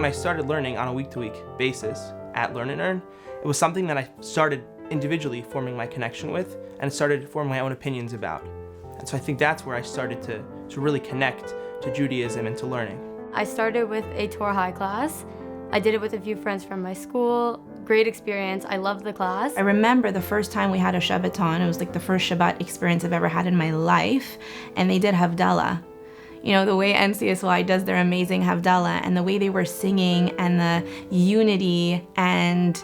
I started learning on a week-to-week basis at Learn and Earn, it was something that I started individually forming my connection with and started forming my own opinions about. And so I think that's where I started to really connect to Judaism and to learning. I started with a Torah High class. I did it with a few friends from my school. Great experience. I loved the class. I remember the first time we had a Shabbaton. It was like the first Shabbat experience I've ever had in my life. And they did Havdalah. You know, the way NCSY does their amazing Havdalah and the way they were singing and the unity and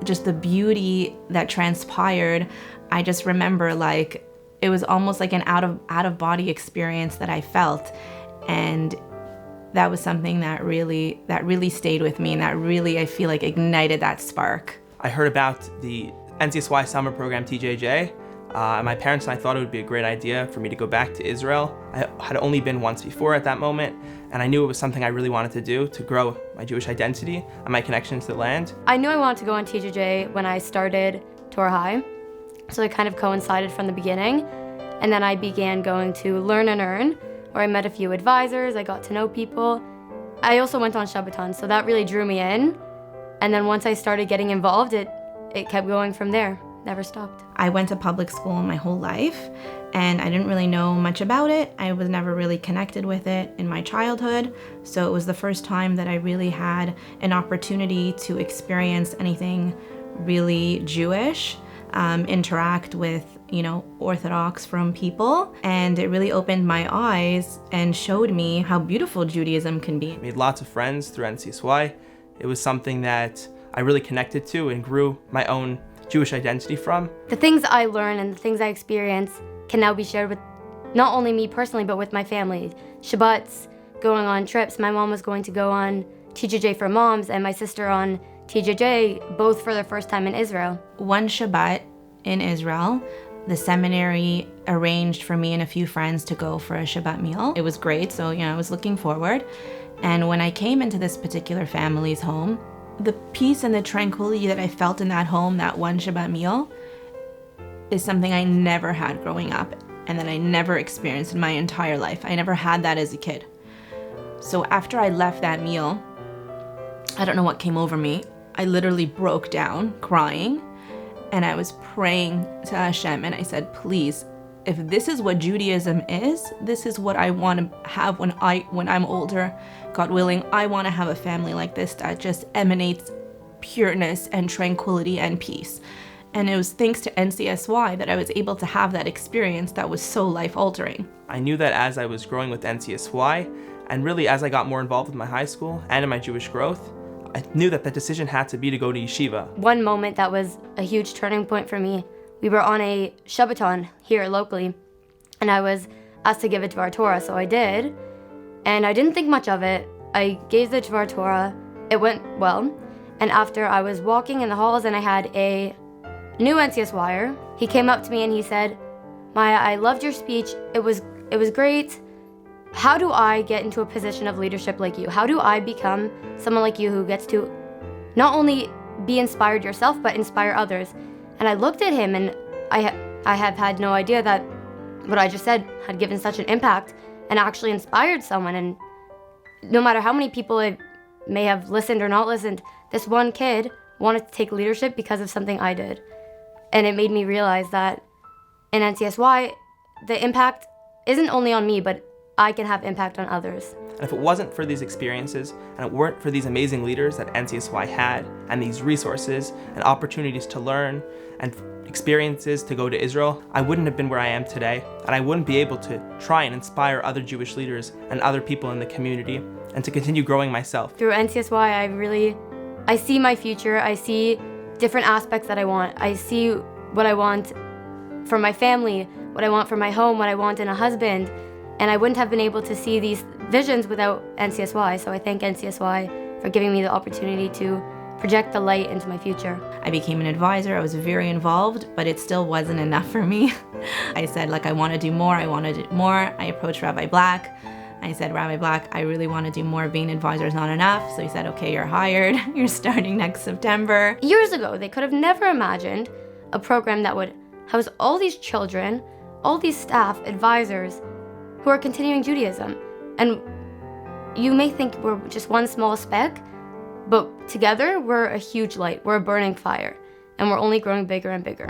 just the beauty that transpired. I just remember like it was almost like an out of body experience that I felt. And that was something that really stayed with me and that really, I feel like, ignited that spark. I heard about the NCSY summer program, TJJ. My parents and I thought it would be a great idea for me to go back to Israel. I had only been once before at that moment, and I knew it was something I really wanted to do to grow my Jewish identity and my connection to the land. I knew I wanted to go on TJJ when I started Torah High, so it kind of coincided from the beginning. And then I began going to Learn and Earn, where I met a few advisors, I got to know people. I also went on Shabbaton, so that really drew me in. And then once I started getting involved, it kept going from there. Never stopped. I went to public school my whole life and I didn't really know much about it. I was never really connected with it in my childhood. So it was the first time that I really had an opportunity to experience anything really Jewish, interact with, Orthodox from people. And it really opened my eyes and showed me how beautiful Judaism can be. I made lots of friends through NCSY. It was something that I really connected to and grew my own Jewish identity from. The things I learn and the things I experience can now be shared with not only me personally, but with my family. Shabbats, going on trips. My mom was going to go on TJJ for moms and my sister on TJJ, both for their first time in Israel. One Shabbat in Israel, the seminary arranged for me and a few friends to go for a Shabbat meal. It was great, so I was looking forward. And when I came into this particular family's home, the peace and the tranquility that I felt in that home, that one Shabbat meal, is something I never had growing up and that I never experienced in my entire life. I never had that as a kid. So after I left that meal, I don't know what came over me. I literally broke down crying and I was praying to Hashem and I said, please, if this is what Judaism is, this is what I want to have when I'm older. God willing, I want to have a family like this that just emanates pureness and tranquility and peace. And it was thanks to NCSY that I was able to have that experience that was so life-altering. I knew that as I was growing with NCSY, and really as I got more involved with my high school and in my Jewish growth, I knew that the decision had to be to go to yeshiva. One moment that was a huge turning point for me, we were on a Shabbaton here locally, and I was asked to give a Dvar Torah, so I did. And I didn't think much of it. I gave the Dvar Torah. It went well. And after I was walking in the halls and I had a new NCSYer, he came up to me and he said, Maya, I loved your speech. It was great. How do I get into a position of leadership like you? How do I become someone like you who gets to not only be inspired yourself, but inspire others? And I looked at him and I have had no idea that what I just said had given such an impact and actually inspired someone. And no matter how many people may have listened or not listened, this one kid wanted to take leadership because of something I did. And it made me realize that in NCSY, the impact isn't only on me, but I can have impact on others. And if it wasn't for these experiences, and it weren't for these amazing leaders that NCSY had, and these resources and opportunities to learn, and experiences to go to Israel, I wouldn't have been where I am today, and I wouldn't be able to try and inspire other Jewish leaders and other people in the community, and to continue growing myself. Through NCSY, I see my future. I see different aspects that I want. I see what I want for my family, what I want for my home, what I want in a husband, and I wouldn't have been able to see these visions without NCSY, so I thank NCSY for giving me the opportunity to project the light into my future. I became an advisor. I was very involved, but it still wasn't enough for me. I said, I want to do more. I approached Rabbi Black. I said, Rabbi Black, I really want to do more. Being an advisor is not enough. So he said, okay, you're hired. You're starting next September. Years ago, they could have never imagined a program that would house all these children, all these staff, advisors, who are continuing Judaism. And You may think we're just one small speck, but together we're a huge light. We're a burning fire, and we're only growing bigger and bigger.